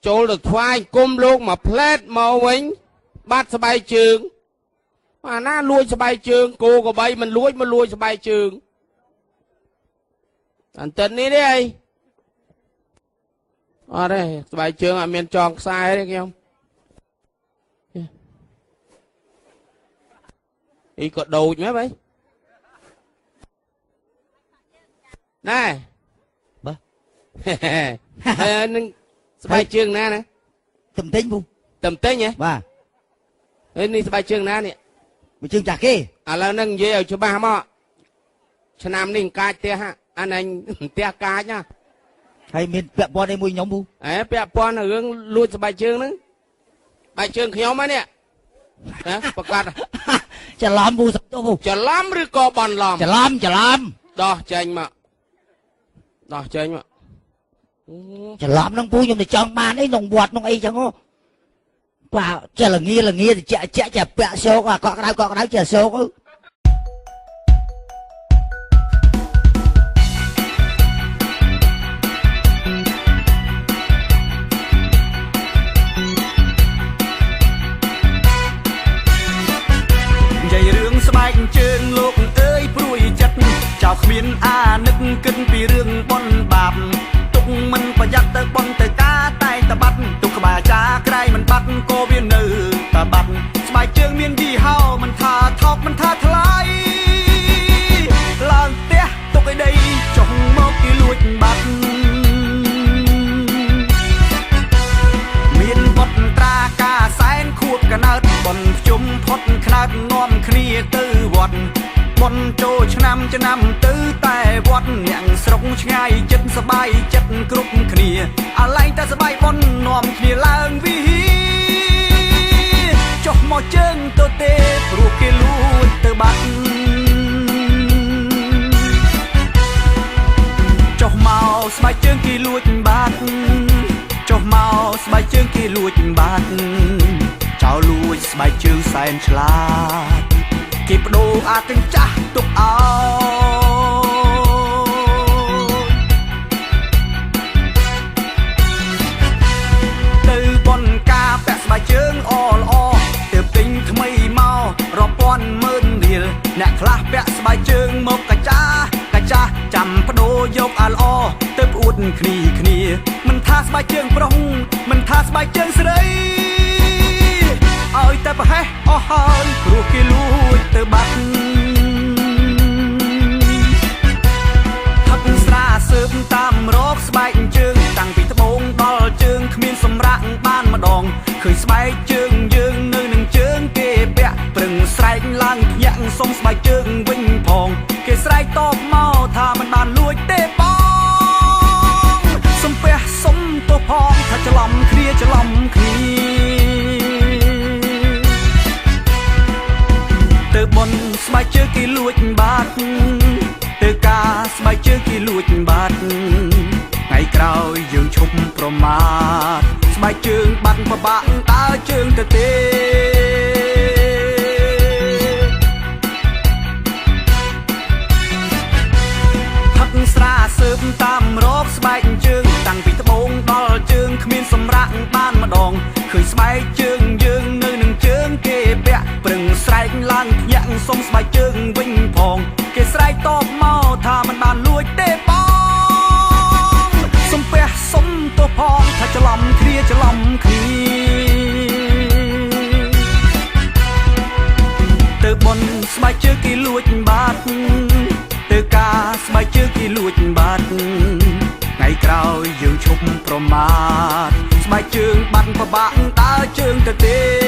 ចូលទៅថ្វាយគុំលោកមកផ្លែតមកវិញបាត់ស្បែកជើងអាណាលួចស្បែកជើងគោកបីមិនលួចស្បែកជើងអន្តិននេះទេអីអត់ទេស្បែកជើងអត់មានចងខ្សែទេខ្ញុំអីក៏ដូចមែនបៃណែបើហើយនឹងស្បែកជើងណាណាតឹមទិញពូតឹមទិញហ៎បាទហើយនេះស្បែកជើងណានេះមួយជើងចាស់គេឥឡូវហ្នឹងនិយាយឲ្យច្បាស់មកឆ្នាំនេះកាចផ្ទះអានេះផ្ទះកាចណាហើយមានពាក់ព័ន្ធអីមួយខ្ញុំពូពាក់ព័ន្ធរឿងលួចស្បែកជើងហ្នឹងស្បែកជើងខ្ញុំហ្នឹងណាប្រកាសច្រឡំពូសុំទោសពូច្រឡំឬក៏បន្លំច្រឡំដោះចេញមកច្រឡំហ្នឹងពូខ្ញុំទៅចង់បានអីក្នុងវត្តក្នុងអីចឹងបាទចេះល្ងាទៅចាក់ពាក់សោកកក់ក្ដៅចេះសោកស្បែកជើងលោកអើយព្រួយចិត្តចោលគ្មានអានឹកគិតពីរឿងបនបាបទុកមិនប្រយ័ត្នទៅបនទៅការតែតបាត់ទុកក្បាលចាក្រៃមិនបាត់ក៏វានៅតបាត់ស្បែកជើងមានយីហោមិនថាថោកមិនថាថ្លៃឡើងផ្ទះទុកឲ្យដីចុះមកគេលួចបាត់មានបត់ត្រាការសែនខួបកណើតបនជុំផុតខ្នើតនាំគ្នាទៅវត្តបនចូលឆ្នាំទៅតែវត្តអ្នកស្រុកឆ្ងាយចិត្តសបាយចិត្តគ្រប់គ្នាអាឡែងតែសបាយបននាំគ្នាឡើងវិហារចុះមកជើងទៅទេព្រោះគេលួចទៅបាត់ចុះមកស្បែកជើងគេលួចបាត់ចុះមកស្បែកជើងគេលួចបាត់ចោលលួចស្បែកជើងសែនឆ្លាតគេបដូរអាកញ្ចាស់ទុកឲ្យទៅបនការពាក់ស្បែកជើងល្អទើបទិញថ្មីមករាប់ពាន់ម៉ឺនរៀលអ្នកខ្លះពាក់ស្បែកជើងមកកាចាចាំបដូរយកអាល្អទើបអួតគ្នាមិនថាស្បែកជើងប្រុសមិនថាស្បែកជើងស្រីឲ្យតែប្រហែសអស់ហើយព្រោះគេលួចទៅបាត់ហឹកស្រាស៊ើបតាមរកស្បែកជើងតាំងពីត្បូងដល់ជើងគ្មានសម្រាកបានម្ដងឃើញស្បែកជើងយើងនៅនឹងជើងគេពាក់ប្រឹងស្រែកឡើងភ្ញាក់សុំស្បែកជើងវិញផងគេស្រែកតបមកថាមិនបានលួចទេបងសំពះសុំទោសផងថាច្រឡំគ្នាទៅបនស្បែកជើងគេលួចបាត់ទៅការស្បែកជើងគេលួចបាត់ថ្ងៃក្រោយយើងឈប់ប្រមាថស្បែកជើងបាត់ពិបាកដើរជើងទៅទេហឹកស្រាស៊ើបតាមរកស្បែកជើងតាំងពីត្បូងដល់ជើងគ្មានសម្រាកបានម្ដងឃើញស្បែកជើងយើងនៅនឹងជើងគេពាក់ប្រឹងស្រែកឡើងភ្ញាក់សុំស្បែកជើងវិញផងគេស្រែកតបមកថាមិនបានលួចទេបងសំពះសុំទោសផងថាច្រឡំគ្នាទៅបនស្បែកជើងគេលួចបាត់ទៅការស្បែកជើងគេលួចបាត់ថ្ងៃក្រោយយើងឈប់ប្រមាថស្បែកជើងបាត់ពិបាកដើរជើងទៅទេ